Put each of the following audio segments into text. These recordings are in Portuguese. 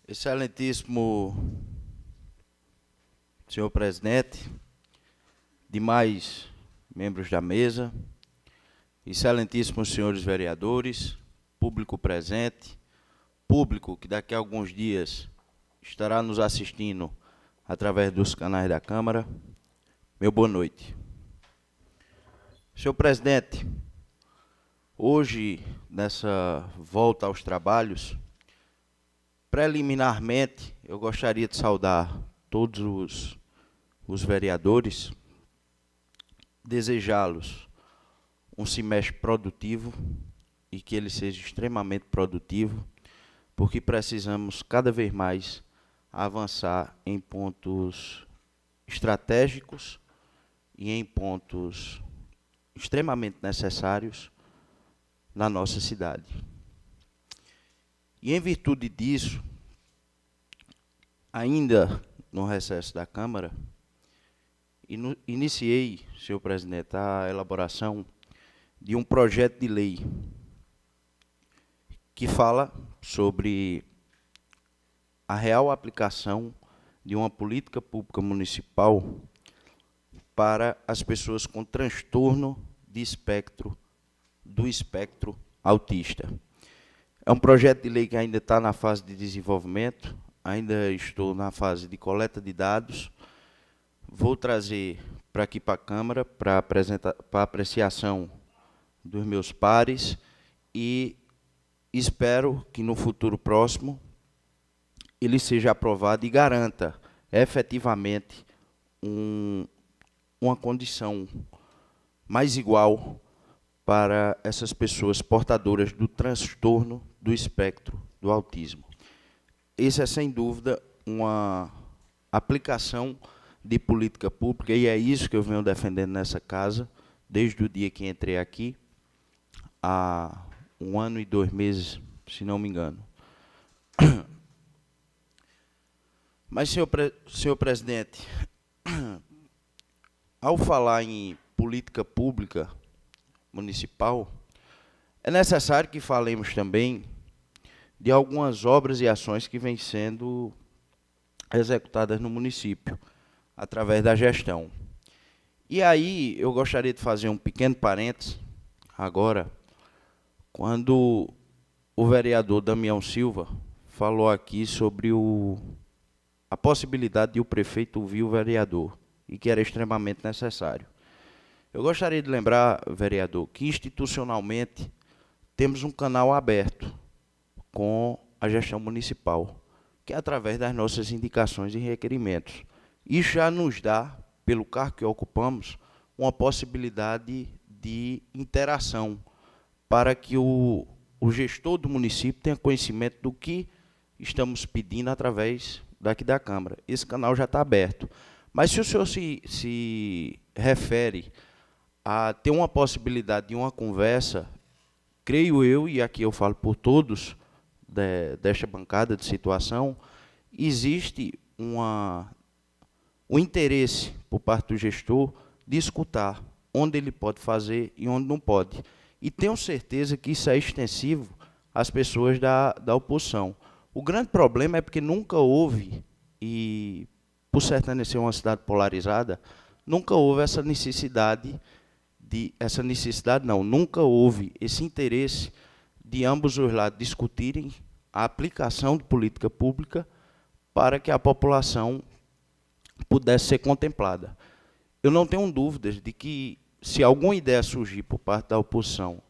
Excelentíssimo senhor presidente, demais membros da mesa, excelentíssimos senhores vereadores, público presente, público que daqui a alguns dias estará nos assistindo através dos canais da Câmara, meu boa noite. Senhor presidente, hoje, nessa volta aos trabalhos, preliminarmente, eu gostaria de saudar todos os vereadores, desejá-los um semestre produtivo e que ele seja extremamente produtivo, porque precisamos cada vez mais avançar em pontos estratégicos e em pontos extremamente necessários na nossa cidade. E em virtude disso, ainda no recesso da Câmara, iniciei, senhor presidente, a elaboração de um projeto de lei que fala sobre a real aplicação de uma política pública municipal para as pessoas com transtorno do espectro autista. É um projeto de lei que ainda está na fase de desenvolvimento, ainda estou na fase de coleta de dados. Vou trazer para aqui para a Câmara, para apreciação dos meus pares, e espero que no futuro próximo ele seja aprovado e garanta efetivamente uma condição mais igual para essas pessoas portadoras do transtorno do espectro do autismo. Essa é, sem dúvida, uma aplicação de política pública, e é isso que eu venho defendendo nessa casa, desde o dia que entrei aqui, há 1 ano e 2 meses, se não me engano. Mas, senhor presidente, ao falar em política pública municipal, é necessário que falemos também de algumas obras e ações que vêm sendo executadas no município, através da gestão. E aí, eu gostaria de fazer um pequeno parênteses, agora, quando o vereador Damião Silva falou aqui sobre a possibilidade de o prefeito ouvir o vereador, e que era extremamente necessário. Eu gostaria de lembrar, vereador, que institucionalmente temos um canal aberto com a gestão municipal, que é através das nossas indicações e requerimentos. Isso já nos dá, pelo cargo que ocupamos, uma possibilidade de interação para que o gestor do município tenha conhecimento do que estamos pedindo através daqui da Câmara. Esse canal já está aberto. Mas se o senhor se refere a ter uma possibilidade de uma conversa, creio eu, e aqui eu falo por todos desta bancada de situação, existe o interesse por parte do gestor de escutar onde ele pode fazer e onde não pode. E tenho certeza que isso é extensivo às pessoas da oposição. O grande problema é porque nunca houve, e por Sertânia ser uma cidade polarizada, nunca houve nunca houve esse interesse de ambos os lados discutirem a aplicação de política pública para que a população pudesse ser contemplada. Eu não tenho dúvidas de que, se alguma ideia surgir por parte da oposição,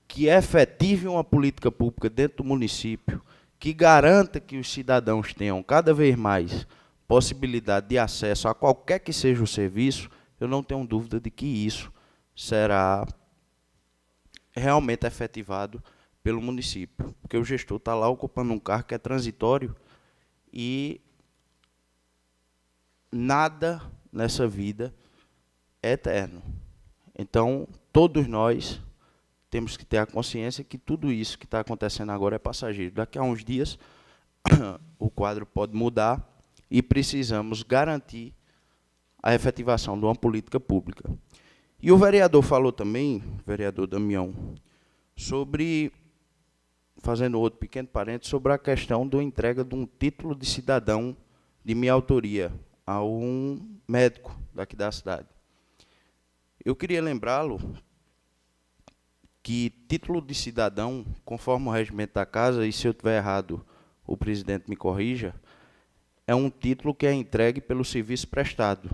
que efetive uma política pública dentro do município, que garanta que os cidadãos tenham cada vez mais possibilidade de acesso a qualquer que seja o serviço, eu não tenho dúvida de que isso será realmente efetivado pelo município, porque o gestor está lá ocupando um cargo que é transitório e nada nessa vida é eterno. Então, todos nós temos que ter a consciência que tudo isso que está acontecendo agora é passageiro. Daqui a uns dias, o quadro pode mudar e precisamos garantir a efetivação de uma política pública. E o vereador falou também, vereador Damião, sobre fazendo outro pequeno parênteses, sobre a questão da entrega de um título de cidadão de minha autoria a um médico daqui da cidade. Eu queria lembrá-lo que título de cidadão, conforme o regimento da casa, e se eu estiver errado, o presidente me corrija, é um título que é entregue pelo serviço prestado,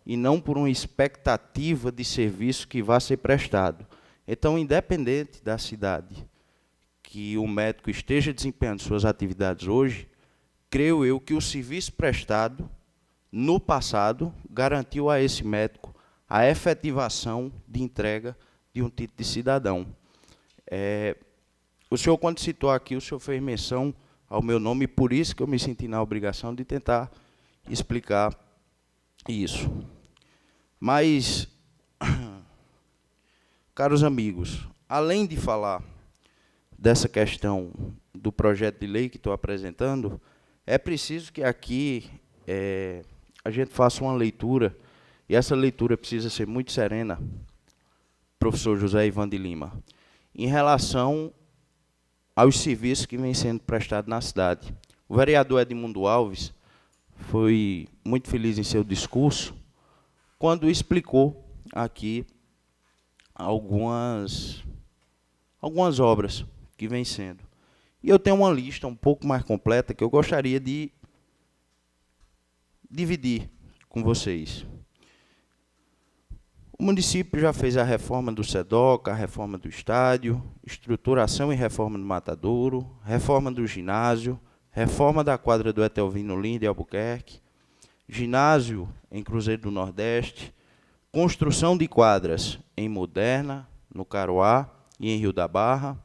e não por uma expectativa de serviço que vá ser prestado. Então, independente da cidade que o médico esteja desempenhando suas atividades hoje, creio eu que o serviço prestado, no passado, garantiu a esse médico a efetivação de entrega de um título de cidadão. O senhor, quando citou aqui, o senhor fez menção ao meu nome, e por isso que eu me senti na obrigação de tentar explicar isso. Mas, caros amigos, além de falar dessa questão do projeto de lei que estou apresentando, é preciso que aqui a gente faça uma leitura, e essa leitura precisa ser muito serena, professor José Ivan de Lima, em relação aos serviços que vêm sendo prestados na cidade. O vereador Edmundo Alves foi muito feliz em seu discurso quando explicou aqui algumas obras que vêm sendo. E eu tenho uma lista um pouco mais completa que eu gostaria de dividir com vocês. O município já fez a reforma do SEDOC, a reforma do estádio, estruturação e reforma do Matadouro, reforma do ginásio, reforma da quadra do Etelvino Lins de Albuquerque, ginásio em Cruzeiro do Nordeste, construção de quadras em Moderna, no Caruá e em Rio da Barra,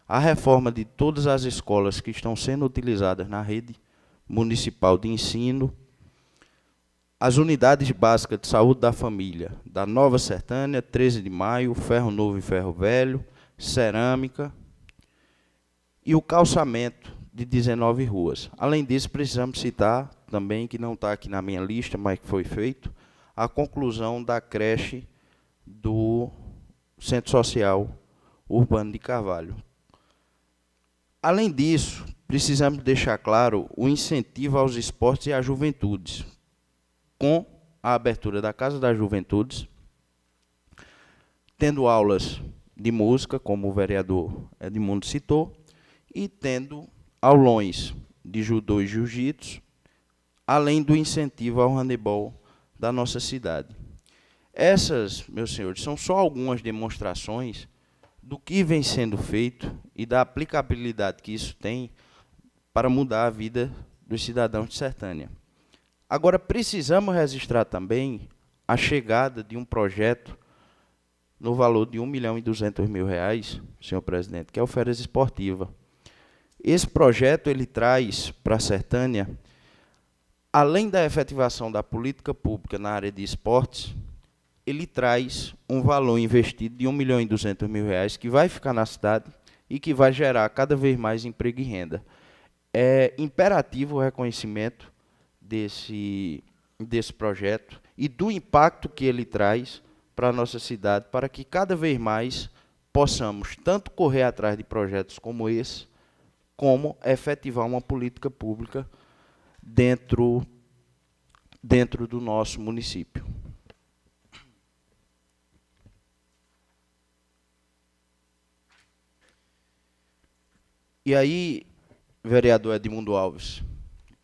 a reforma de todas as escolas que estão sendo utilizadas na rede municipal de ensino, as unidades básicas de saúde da família, da Nova Sertânia, 13 de Maio, Ferro Novo e Ferro Velho, cerâmica e o calçamento de 19 ruas. Além disso, precisamos citar também, que não está aqui na minha lista, mas que foi feito, a conclusão da creche do Centro Social Urbano de Carvalho. Além disso, precisamos deixar claro o incentivo aos esportes e às juventudes, com a abertura da Casa das Juventudes, tendo aulas de música, como o vereador Edmundo citou, e tendo aulões de judô e jiu-jitsu, além do incentivo ao handebol da nossa cidade. Essas, meus senhores, são só algumas demonstrações do que vem sendo feito e da aplicabilidade que isso tem para mudar a vida dos cidadãos de Sertânia. Agora, precisamos registrar também a chegada de um projeto no valor de R$ 1.200.000, senhor presidente, que é o Férias Esportiva. Esse projeto ele traz para a Sertânia, além da efetivação da política pública na área de esportes, ele traz um valor investido de R$ 1.200.000 que vai ficar na cidade e que vai gerar cada vez mais emprego e renda. É imperativo o reconhecimento desse projeto e do impacto que ele traz para a nossa cidade, para que cada vez mais possamos tanto correr atrás de projetos como esse, como efetivar uma política pública dentro do nosso município. E aí, vereador Edmundo Alves,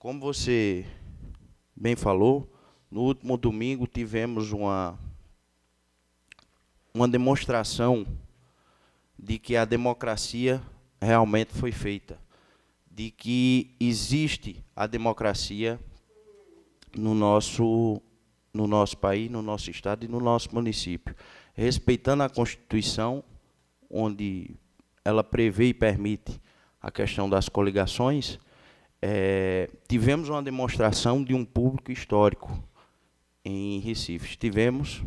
como você bem falou, no último domingo tivemos uma demonstração de que a democracia realmente foi feita, de que existe a democracia no nosso país, no nosso estado e no nosso município, respeitando a Constituição, onde ela prevê e permite a questão das coligações. Tivemos uma demonstração de um público histórico em Recife. Estivemos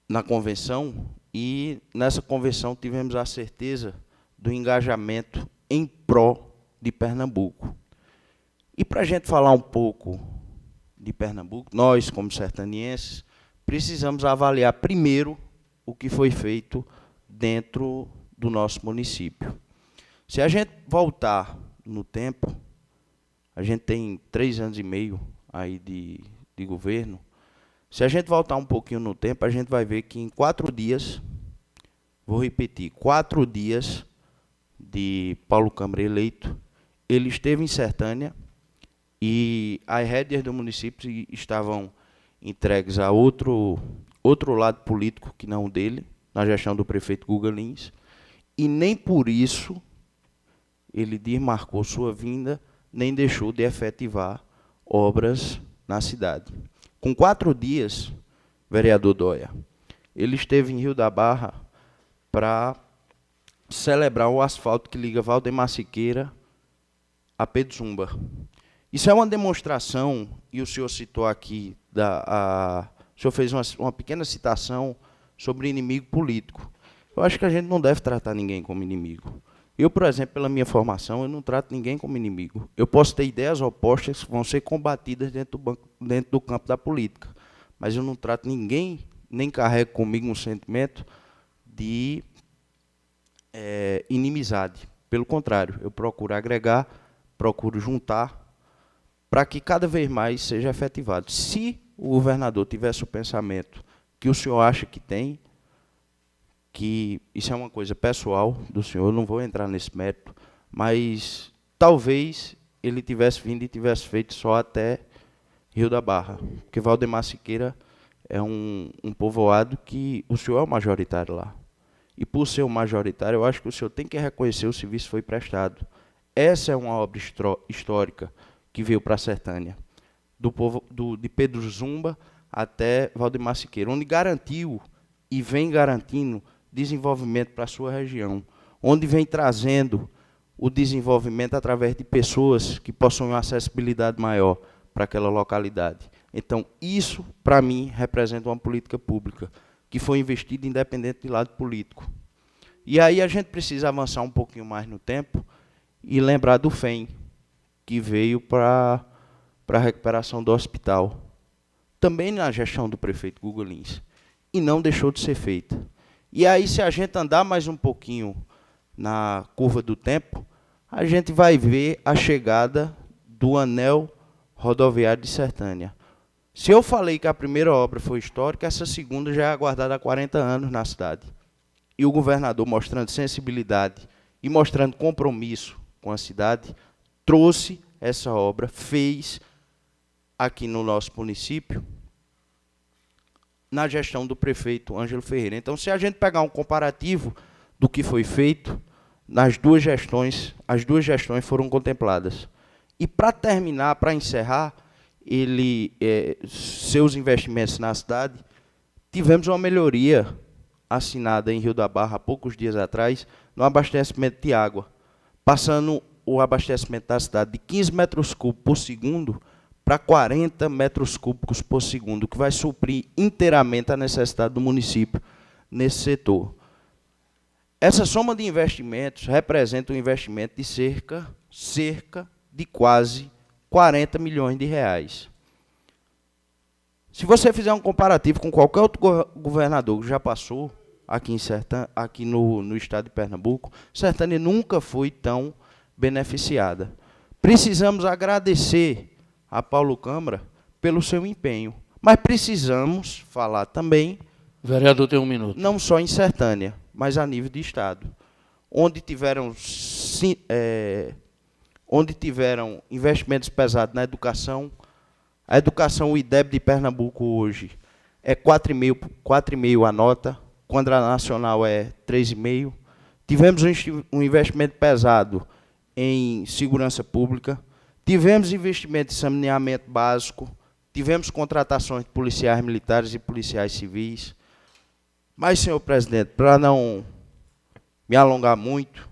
na convenção e nessa convenção tivemos a certeza do engajamento em pró de Pernambuco. E para a gente falar um pouco de Pernambuco, nós, como sertanienses, precisamos avaliar primeiro o que foi feito dentro do nosso município. Se a gente voltar no tempo, a gente tem 3 anos e meio aí de governo. Se a gente voltar um pouquinho no tempo, a gente vai ver que em 4 dias, vou repetir, 4 dias de Paulo Câmara eleito, ele esteve em Sertânia e as rédeas do município estavam entregues a outro lado político que não o dele, na gestão do prefeito Guga Lins, e nem por isso ele desmarcou sua vinda, nem deixou de efetivar obras na cidade. Com 4 dias, vereador Dóia, ele esteve em Rio da Barra para celebrar o asfalto que liga Valdemar Siqueira a Pedro Zumba. Isso é uma demonstração, e o senhor citou aqui, o senhor fez uma pequena citação sobre inimigo político. Eu acho que a gente não deve tratar ninguém como inimigo. Eu, por exemplo, pela minha formação, eu não trato ninguém como inimigo. Eu posso ter ideias opostas que vão ser combatidas dentro do campo da política, mas eu não trato ninguém, nem carrego comigo um sentimento de inimizade. Pelo contrário, eu procuro agregar, procuro juntar, para que cada vez mais seja efetivado. Se o governador tivesse o pensamento que o senhor acha que tem, que isso é uma coisa pessoal do senhor, eu não vou entrar nesse mérito, mas talvez ele tivesse vindo e tivesse feito só até Rio da Barra, porque Valdemar Siqueira é um povoado que o senhor é o majoritário lá. E por ser o majoritário, eu acho que o senhor tem que reconhecer o serviço que foi prestado. Essa é uma obra histórica que veio para a Sertânia, de Pedro Zumba até Valdemar Siqueira, onde garantiu e vem garantindo desenvolvimento para a sua região, onde vem trazendo o desenvolvimento através de pessoas que possuem uma acessibilidade maior para aquela localidade. Então, isso, para mim, representa uma política pública que foi investida independente de lado político. E aí a gente precisa avançar um pouquinho mais no tempo e lembrar do FEM, que veio para a recuperação do hospital, também na gestão do prefeito Guga Lins, e não deixou de ser feita. E aí, se a gente andar mais um pouquinho na curva do tempo, a gente vai ver a chegada do anel rodoviário de Sertânia. Se eu falei que a primeira obra foi histórica, essa segunda já é aguardada há 40 anos na cidade. E o governador, mostrando sensibilidade e mostrando compromisso com a cidade, trouxe essa obra, fez aqui no nosso município, na gestão do prefeito Ângelo Ferreira. Então, se a gente pegar um comparativo do que foi feito, nas duas gestões, as duas gestões foram contempladas. E, para terminar, para encerrar, seus investimentos na cidade, tivemos uma melhoria assinada em Rio da Barra há poucos dias atrás, no abastecimento de água, passando o abastecimento da cidade de 15 metros cúbicos por segundo para 40 metros cúbicos por segundo, que vai suprir inteiramente a necessidade do município nesse setor. Essa soma de investimentos representa um investimento de cerca de quase 40 milhões de reais. Se você fizer um comparativo com qualquer outro governador que já passou aqui no estado de Pernambuco, Sertânia nunca foi tão beneficiada. Precisamos agradecer a Paulo Câmara pelo seu empenho, mas precisamos falar também, vereador, tem 1 minuto, não só em Sertânia, mas a nível de estado, onde tiveram investimentos pesados na educação. A educação, o IDEB de Pernambuco hoje é 4,5 a nota, quando a nacional é 3,5. Tivemos um investimento pesado em segurança pública, tivemos investimento em saneamento básico, tivemos contratações de policiais militares e policiais civis. Mas, senhor presidente, para não me alongar muito,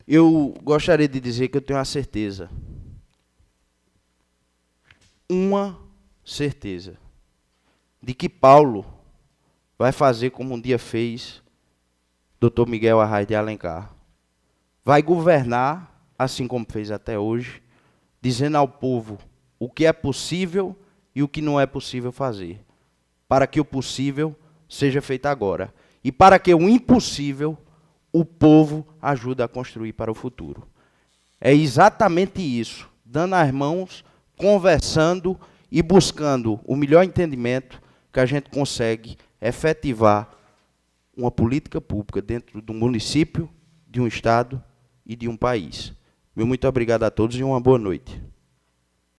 eu gostaria de dizer que eu tenho uma certeza, de que Paulo vai fazer como um dia fez Dr. Miguel Arraes de Alencar. Vai governar, assim como fez até hoje, dizendo ao povo o que é possível e o que não é possível fazer, para que o possível seja feito agora. e para que o impossível o povo ajude a construir para o futuro. É exatamente isso, dando as mãos, conversando e buscando o melhor entendimento que a gente consegue efetivar uma política pública dentro do município, de um estado e de um país. Meu muito obrigado a todos e uma boa noite.